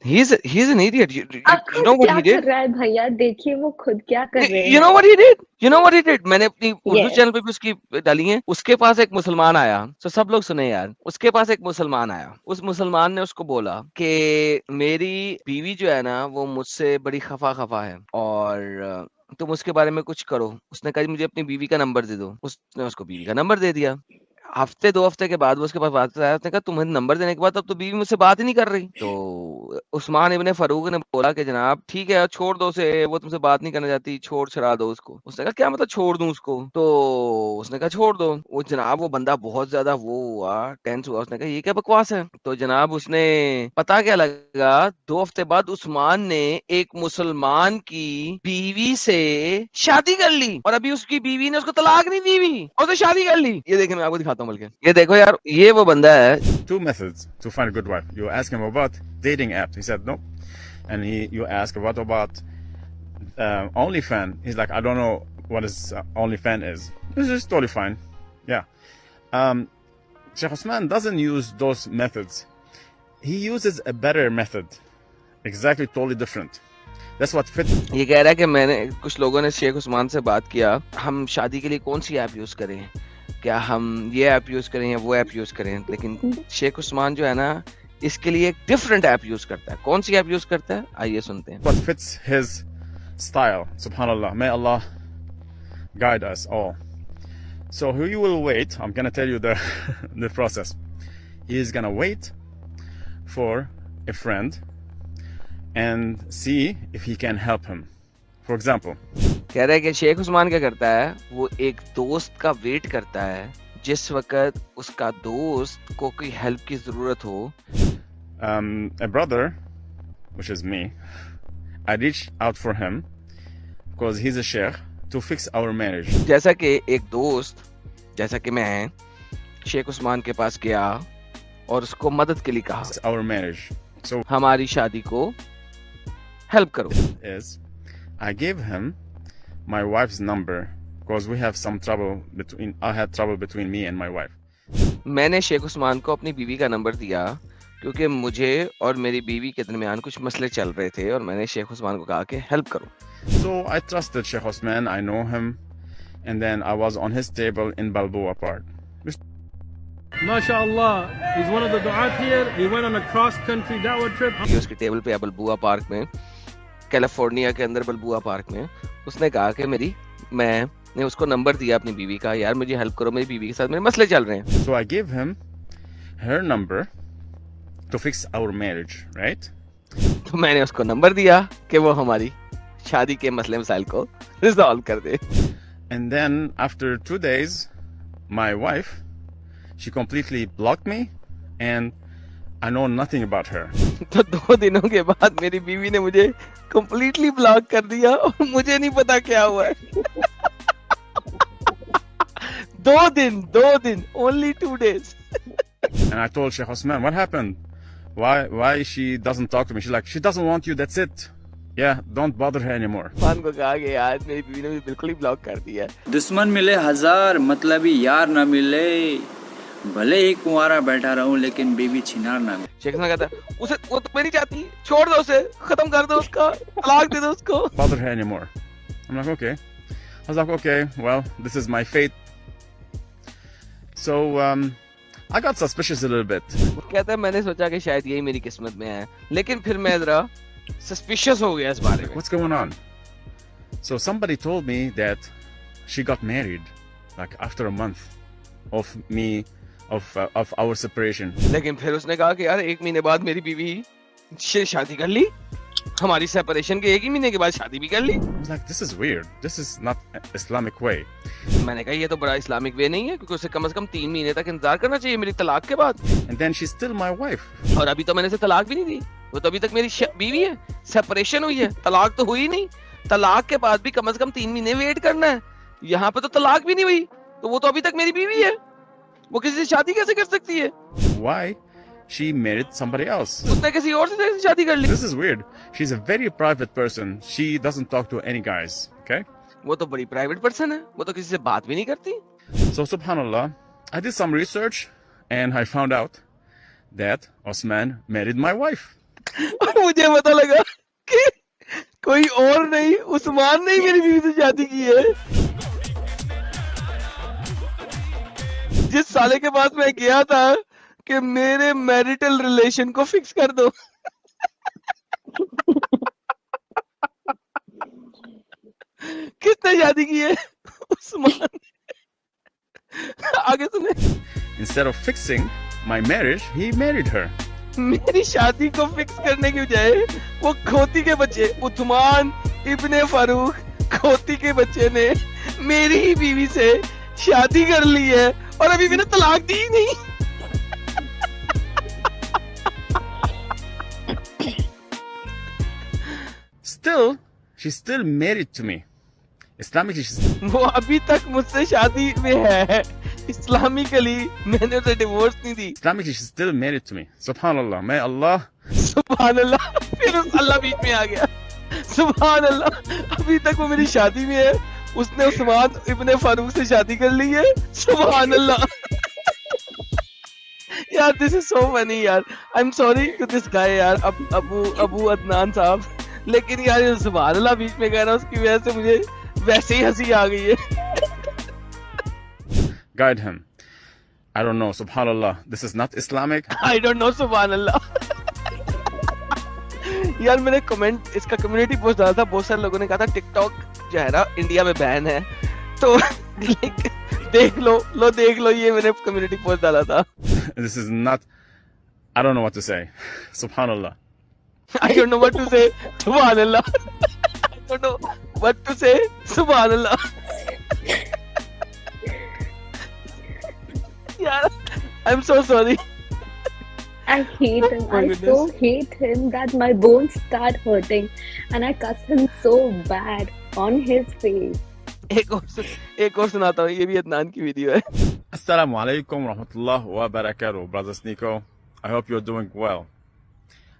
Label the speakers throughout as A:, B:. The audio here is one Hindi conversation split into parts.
A: He's an idiot.
B: आप
A: You know
B: खुद
A: what
B: क्या
A: he
B: कर
A: did?
B: रहा है भैया, देखिए वो खुद क्या कर रहे
A: You know
B: हैं।
A: what he did? You know what he did? मैंने अपनी उर्दू
B: यस।
A: चैनल पे भी उसकी डाली है। उसके पास एक मुसलमान आया, तो सब लोग सुने यार। उसके पास एक मुसलमान आया। उस मुसलमान ने उसको बोला कि मेरी बीवी जो है ना वो मुझसे बड़ी खफा है और तुम उसके बारे में कुछ करो। उसने कहा जी मुझे अपनी बीवी का नंबर दे दो। उसने उसको बीवी का नंबर दे दिया। हफ्ते 2 हफ्ते के बाद वो उसके पास वापस आया। उसने कहा तुम्हें नंबर देने के बाद अब तो बीवी मुझसे बात ही नहीं कर रही। तो उस्मान इब्न फारूक ने बोला कि जनाब ठीक है छोड़ दो उसे, वो तुमसे बात नहीं करना चाहती, छोड़ छड़ा दो उसको। उसने कहा क्या मतलब छोड़ दूं उसको? तो उसने कहा छोड़ दो। वो जनाब वो बंदा बहुत ज्यादा वो हुआ, टेंस हुआ। उसने कहा ये क्या बकवास है? तो जनाब उसने पता क्या लगा, 2 हफ्ते बाद उस्मान ने एक मुसलमान की बीवी से शादी कर ली और अभी उसकी बीवी ने उसको तलाक नहीं दी हुई और उससे शादी कर ली। ये देखिए मैं आपको दिखाता हूँ, बल्कि ये देखो यार, ये वो बंदा है।
C: Two methods to find a good wife. You ask him about dating apps. He said no. And you ask what about OnlyFans. He's like, I don't know what is OnlyFans is. It's just totally fine. Yeah. Sheikh Osman doesn't use those methods. He uses a better method. Exactly, totally different. That's what fit.
A: ये कह रहा है कि मैंने कुछ लोगों ने शेख उस्मान से बात किया, हम शादी के लिए कौन सी ऐप यूज करें, क्या हम ये ऐप यूज करें या वो ऐप यूज करें। लेकिन शेख उस्मान जो है ना इसके लिए एक डिफरेंट ऐप यूज करता है। कौन सी ऐप यूज करता है आइए सुनते हैं।
C: What fits his style. Subhanallah. May Allah guide us all. So he will wait. I'm gonna tell you the the process. He is gonna wait for a friend and see if he can help him. For example,
A: कह रहा है कि शेख उस्मान क्या करता है, वो एक दोस्त का वेट करता है जिस वक्त उसका दोस्त को कोई हेल्प की जरूरत हो।
C: a brother, which is me, I reached out for him because he's a sheikh to fix our marriage.
A: जैसा कि एक दोस्त जैसा कि मैं शेख उस्मान के पास गया और उसको मदद के लिए कहा
C: Fix our marriage. So
A: हमारी शादी को हेल्प करो।
C: is I gave him my wife's number because we have some trouble between. I had trouble between me and my wife.
A: मैंने शेख उस्मान को अपनी बीवी का नंबर दिया क्योंकि मुझे और मेरी बीवी के दरमियान कुछ मसले चल रहे थे और मैंने शेख उस्मान को कहा कि हेल्प करो।
C: So I trusted Sheikh Osman. I know him, and then I was on his table in Balboa Park.
D: MashaAllah, he's one of the du'at here. He went on a cross-country da'wah trip.
A: ये उसके टेबल पे बलबुआ पार्क में, कैलिफोर्निया के अंदर बलबुआ पार्क में। उसने कहा कि मैंने उसको नंबर दिया अपनी बीवी का, यार मुझे हेल्प करो, मेरी बीवी के साथ मेरे मसले चल रहे हैं।
C: So I gave him her number to fix our marriage, right?
A: तो मैंने उसको नंबर दिया कि वो हमारी शादी के मसले मसाइल को रिजॉल्व कर दे।
C: And then after 2 days, my wife, she completely blocked me, and I know nothing about her.
A: तो 2 दिनों के बाद मेरी बीवी ने मुझे कंप्लीटली ब्लॉक कर दिया और मुझे नहीं पता क्या हुआ है। 2 दिन, only 2 days.
C: And I told Sheikh Osman, what happened? Why she doesn't talk to me? She's like, she doesn't want you, that's it. Yeah, don't bother her anymore.
A: Usman को कहा कि यार मेरी बीवी ने मुझे बिल्कुल ही ब्लॉक कर दिया है।
E: दुश्मन मिले हजार, मतलबी यार ना मिले, भले ही कुंवारा बैठा रहूं लेकिन बीवी छिनार ना मिले।
A: शेख उस्मान कहता है उसे, वो तुम्हें नहीं चाहती, छोड़ दो उसे, खत्म कर दो उसका, तलाक दे दो उसको।
C: Bother her anymore. I'm like, okay. I was like, okay, well, this is my fate. So I got suspicious a little bit.
A: वो कहता है मैंने सोचा कि शायद यही मेरी किस्मत में है, लेकिन फिर मैं जरा सस्पिशियस हो गया इस बारे में।
C: What's going on? So somebody told me that she got married, like after a month of of our separation.
A: लेकिन फिर उसने कहा कि यार 1 महीने बाद मेरी बीवी से शादी कर ली, हमारी सेपरेशन के 1 ही महीने के बाद शादी भी कर ली।
C: I was like, this is weird. This is not Islamic way.
A: मैंने कहा ये तो बड़ा इस्लामिक वे नहीं है, क्योंकि उसे कम से कम 3 महीने तक इंतजार करना चाहिए मेरी तलाक के बाद।
C: And then she's still my wife.
A: और अभी तो मैंने उसे तलाक भी नहीं दी, वो तो अभी तक मेरी बीवी है। सेपरेशन हुई है, तलाक तो हुई नहीं। तलाक के बाद भी कम से कम 3 महीने वेट करना है। यहाँ पे तो तलाक भी नहीं हुई, तो वो तो अभी तक मेरी बीवी है, वो किसी से शादी कैसे कर सकती है?
C: Why? She married somebody else.
A: उसने किसी और से शादी कर ली।
C: This is weird. She's a very private person. She doesn't talk to any guys. Okay?
A: वो तो बड़ी प्राइवेट पर्सन है, वो तो किसी से बात भी नहीं करती।
C: So subhanallah, I did some research and I found out that Osman married my wife.
A: और मुझे पता लगा कि कोई और नहीं, उस्मान ने ही मेरी बीवी से शादी की है। जिस साले के पास मैं गया था कि मेरे मैरिटल रिलेशन को फिक्स कर दो। किसने शादी की है? उस्मान। आगे सुने।
C: Instead of fixing my marriage, he married her.
A: मेरी शादी को फिक्स करने की बजाय वो खोती के बच्चे उस्मान इब्ने फारूक खोती के बच्चे ने मेरी ही बीवी से शादी कर ली है और अभी मैंने तलाक दी ही नहीं।
C: Still, she's still married to me. Islamically, she's
A: वो अभी तक मुझसे शादी में है। इस्लामिकली मैंने उसे डिवोर्स नहीं दी।
C: Islamically, she's still married to me. Subhanallah. May Allah.
A: सुभान अल्लाह। फिर उस अल्लाह बीच में आ गया। सुभान अल्लाह। अभी तक वो मेरी शादी में है। उसने उस्मान इब्ने फारूक से शादी कर ली है। सुभान अल्लाह। यार दिस इज सो फनी यार। I am sorry to this guy यार, अबू अदनान साहब, लेकिन यार ये सुभान अल्लाह बीच में कहना, उसकी वजह से मुझे वैसे ही हंसी आ गई है।
C: Guide him. I don't know. Subhanallah. This is not Islamic.
A: I don't know, सुभान अल्लाह। यार मैंने कमेंट इसका कम्युनिटी पोस्ट डाला था, बहुत सारे लोगों ने कहा था टिकटॉक जो है ना इंडिया में बैन है, तो देख लो ये मैंने कम्युनिटी पोस्ट डाला था।
C: This is not. I don't know what to say. Subhanallah.
A: I don't know what to say, सुभान अल्लाह। I don't know what to say, सुभान अल्लाह। यार I'm so sorry.
B: I hate him.
A: my
B: I
A: goodness.
B: so hate him that my bones start hurting, and I cuss him so bad on his face.
A: एक और सुनाता हूँ, ये भी अदनान की वीडियो है।
C: Assalamu alaikum rahmatullah wa barakatuh. Brothers Nico, I hope you're doing well.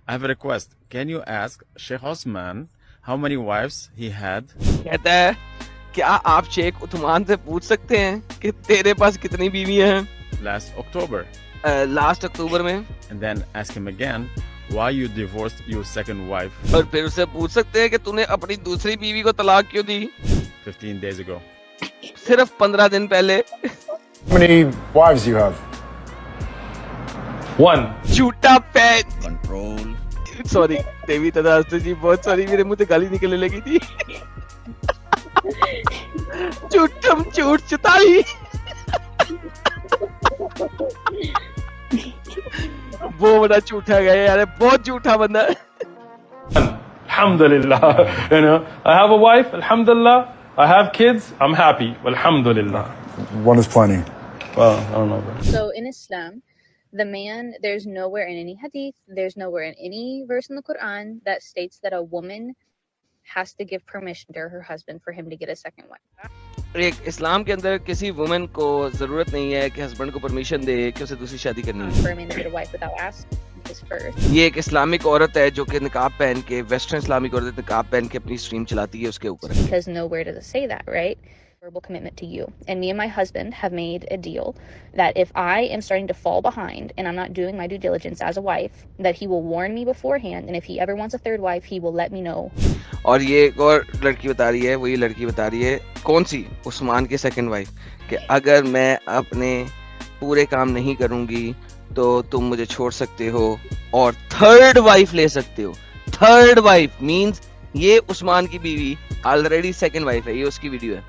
C: I have a request. Can you ask Sheikh Osman how many wives he had?
A: कहता है क्या आप शेख उस्मान से पूछ सकते हैं कि तेरे पास कितनी बीवी हैं?
C: Last October.
A: लास्ट अक्टूबर में।
C: And then ask him again why you divorced your second wife
A: और फिर उससे पूछ सकते हैं कि तूने अपनी दूसरी बीवी को तलाक क्यों दी?
C: 15 days ago.
A: सिर्फ 15 दिन पहले।
F: How many wives you have?
D: One.
A: झूठा पैन।
E: कंट्रोल।
A: सॉरी देवी तदास्तु जी, बहुत सॉरी, मेरे मुंह से गाली निकलने लगी थी। झूठम झूठ चुताई। वो बड़ा झूठा गया यार, बहुत झूठा बंदा है।
D: Alhamdulillah. You know, I have a wife. Alhamdulillah. I have kids. I'm happy. Alhamdulillah.
F: One is plenty.
D: Well, I don't know. Bro.
G: So in Islam, the man, there's nowhere in any hadith, there's nowhere in any verse in the Quran that states that a woman has to give permission to her husband for him to get a second wife.
A: एक इस्लाम के अंदर किसी वुमन को जरूरत नहीं है कि हस्बैंड को परमिशन दे कि उसे दूसरी शादी करनी है।
G: For a man to get a wife without asking his first.
A: ये एक इस्लामिक औरत है जो कि निकाब पहन के, वेस्टर्न इस्लामिक औरत निकाब पहन के अपनी स्ट्रीम चलाती है, उसके ऊपर।
G: Because nowhere does it say that, right? Verbal commitment to you. And me and my husband have made a deal that if I am starting to fall behind and I'm not doing my due diligence as a wife, that he will warn me beforehand, and if he ever wants a third wife, he will let me know.
A: और ये एक और लड़की बता रही है, वही लड़की बता रही है, कौन सी? उस्मान की सेकंड वाइफ, कि अगर मैं अपने पूरे काम नहीं करूंगी तो तुम मुझे छोड़ सकते हो और थर्ड वाइफ ले सकते हो। थर्ड वाइफ मींस ये उस्मान की बीवी ऑलरेडी सेकंड वाइफ है। ये उसकी वीडियो है,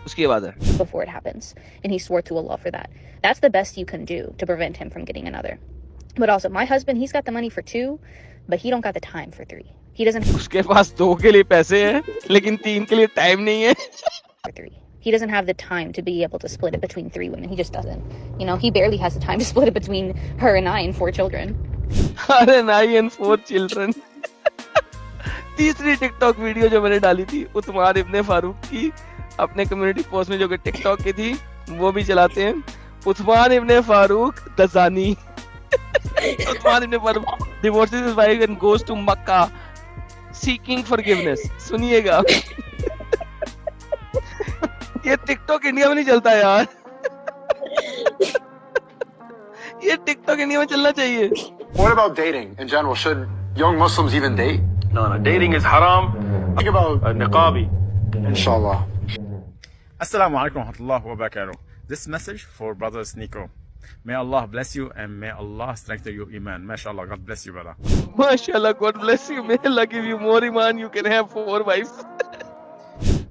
A: उसके बाद है।
G: Before it happens, and he swore to Allah for that. That's the best you can do to prevent him from getting another. But also, my husband, he's got the money for 2, but he don't got the time for 3. He doesn't
A: उसके पास 2 के लिए पैसे हैं, लेकिन 3 के लिए टाइम नहीं है।
G: for 3. He doesn't have the time to be able to split it between 3 women. He just doesn't. You know, he barely has the time to split it between her and I and 4 children.
A: अरे 9 and 4 children। तीसरी टिकटॉक वीडियो जो मैंने डाली थी उस्मान इब्ने फारूक की, अपने कम्युनिटी पोस्ट में, जो कि टिकटॉक की थी, वो भी चलाते हैं। उस्मान इब्ने फारूक दजानी। उस्मान इब्ने Farooq divorces his wife and goes to Makkah seeking forgiveness। सुनिएगा। ये टिकटॉक इंडिया में नहीं चलता यार। ये टिकटॉक इंडिया में चलना चाहिए।
F: What about dating in general? Should young Muslims even date?
D: No, dating is haram.
F: Think about
D: Niqabi.
F: inshallah.
C: Assalamu alaikum wa rahmatullahi wa barakatuh. This message for brother Nico. May Allah bless you and may Allah strengthen your iman. MashaAllah, God bless you, brother.
A: MashaAllah, God bless you. May Allah give you more iman. You can have 4 wives.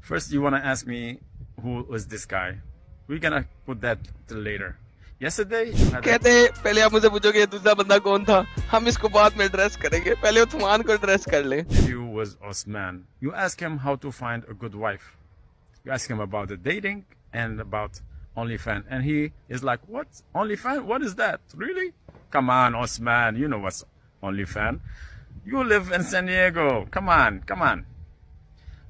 C: First, you want to ask me who was this guy. We're gonna put that till later. Yesterday, you had
A: कहते हैं पहले आप मुझे पूछोगे ये दूसरा बंदा कौन था, हम इसको बाद में एड्रेस करेंगे, पहले उस्मान को एड्रेस कर ले.
C: you was Osman. You ask him how to find a good wife. You ask him about the dating and about OnlyFans, and he is like, "What OnlyFans? What is that? Really? Come on, Osman. You know what's OnlyFans. You live in San Diego. Come on, come on."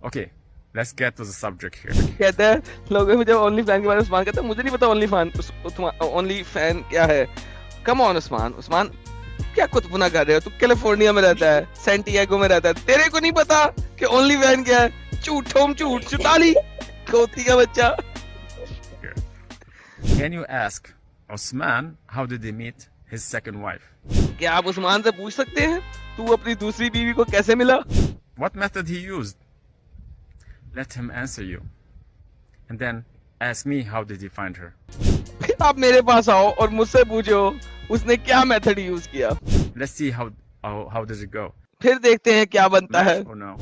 C: Okay, let's get to the subject here.
A: कहते हैं लोगों में जब ओनली फैन के बारे में उस्मान कहता है मुझे नहीं पता ओनली फैन क्या है. कम ऑन उस्मान क्या कुतबुना कर रहे हो, तू कैलिफोर्निया में रहता है, सैंटियागो में रहता है, तेरे को नहीं पता कि ओनली फैन क्या है. झूठ चुताली खोती का बच्चा.
C: Can you ask Osman how did he meet his second wife?
A: क्या आप उस्मान से पूछ सकते हैं तू अपनी दूसरी बीवी को कैसे मिला?
C: What method he used? Let him answer you. And then ask me how did he find her.
A: फिर आप मेरे पास आओ और मुझसे पूछो उसने क्या मेथड यूज किया.
C: Let's see how does it go.
A: फिर देखते हैं क्या बनता है.
C: Yes or no?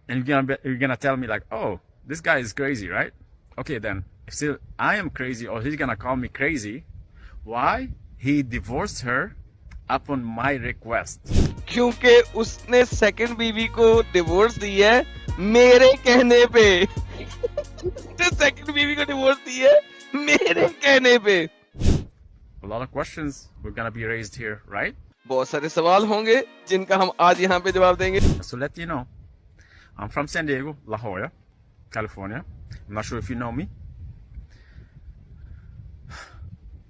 C: And you're gonna tell me like, oh, this guy is crazy, right? Okay, then if still I am crazy or he's gonna call me crazy, why he divorced her upon my request?
A: क्योंकि उसने सेकंड बीवी को डिवोर्स दी है मेरे कहने पे. उसने सेकंड बीवी को डिवोर्स दी है मेरे कहने पे.
C: A lot of questions we're gonna be raised here, right?
A: बहुत सारे सवाल होंगे जिनका हम आज यहाँ पे जवाब देंगे.
C: So let you know, I'm from San Diego, La Jolla, California. I'm not sure if you know me.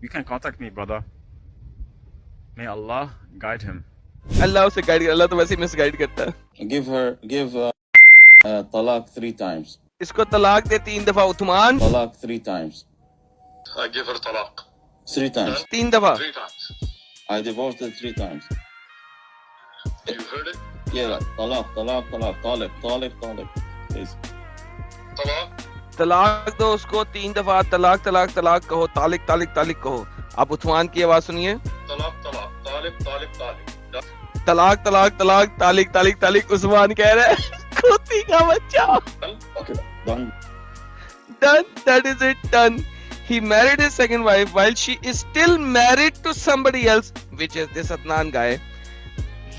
C: You can contact me, brother. May Allah guide him.
A: अल्लाह उसे गाइड, अल्लाह तो वैसे ही मिसगाइड करता है.
H: give talaq 3 times.
A: इसको तलाक दे 3 दफा. Usman
H: Talaq 3 times.
F: I give her talaq.
H: 3 times.
A: 3 दफा.
F: 3 times.
H: I divorced her 3 times.
F: You heard it?
H: Yeah, talaq. Please.
F: Talaq.
A: तलाक दो उसको 3 दफा. तलाक कहो, तालिक कहो. आप उस्मान की आवाज सुनिए.
F: Talaq.
A: तलाक तालिक. उस्मान कह रहा है खोती का बच्चा.
H: Okay, done.
A: Done. That is it. Done. He married his second wife while she is still married to somebody else, which is this Adnan guy.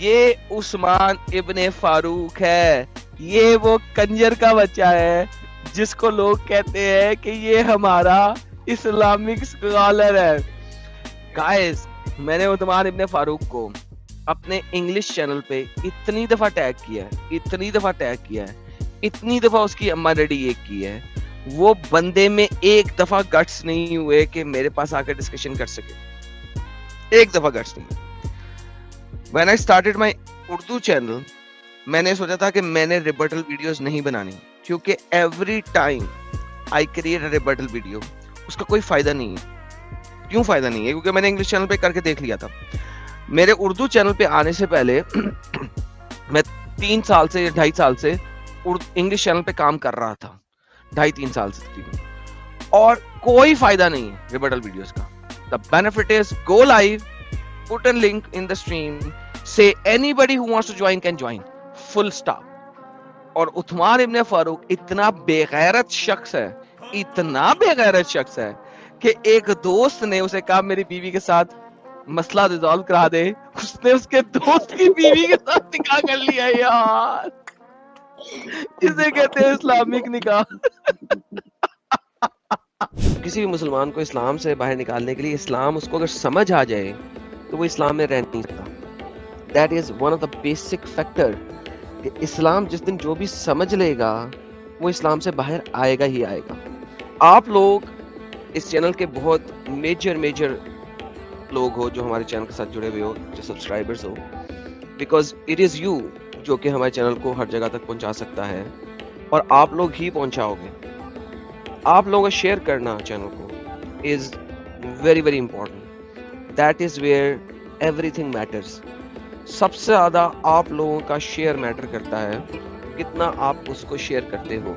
A: ये उस्मान इब्ने फारूक है. ये वो कंजर का बच्चा है जिसको लोग कहते हैं कि ये हमारा इस्लामिक स्कॉलर है. गाइस, मैंने उस्मान इब्ने फारूक को अपने इंग्लिश चैनल पे इतनी दफा टैग किया है, इतनी दफा उसकी अम्मा डैडी एक की है, वो बंदे में एक दफा गट्स नहीं हुए कि मेरे पास आकर डिस्कशन कर सके. एक दफा गट्स नहीं. When I started my Urdu channel, मैंने सोचा था कि मैंने रिबटल वीडियोस नहीं बनानी, क्योंकि every time I create a rebuttal video उसका कोई फायदा नहीं है. क्यों फायदा नहीं है? क्योंकि मैंने इंग्लिश चैनल पे करके देख लिया था. मेरे उर्दू चैनल पे आने से पहले मैं 3 साल से या 2.5 साल से इंग्लिश चैनल पे काम कर रहा था. 2.5-3 साल से. और कोई फायदा नहीं है रिबटल वीडियोस का. The benefit is go live, put a link in the stream, say anybody who wants to join can join, full stop. और उस्मान इब्ने फारूक इतना बेगैरत शख्स है कि एक दोस्त ने उसे कहा मेरी बीवी के साथ मसला रिजॉल्व करा दे. उसने उसके दोस्त की बीवी के साथ निकाह कर लिया. यार, इसे कहते हैं इस्लामिक निकाह. किसी भी मुसलमान को इस्लाम से बाहर निकालने के लिए, इस्लाम उसको अगर समझ आ जाए तो वो इस्लाम में रह नहीं सकता. That is one of the basic factor. इस्लाम जिस दिन जो भी समझ लेगा वो इस्लाम से बाहर आएगा ही आएगा. आप लोग इस चैनल के बहुत मेजर लोग हो जो हमारे चैनल के साथ जुड़े हुए हो, जो सब्सक्राइबर्स हो, बिकॉज इट इज़ यू जो कि हमारे चैनल को हर जगह तक पहुंचा सकता है, और आप लोग ही पहुंचाओगे. आप लोगों का शेयर करना चैनल को is very important. That is where everything matters. सबसे ज्यादा आप लोगों का शेयर मैटर करता है, कितना आप उसको शेयर करते हो।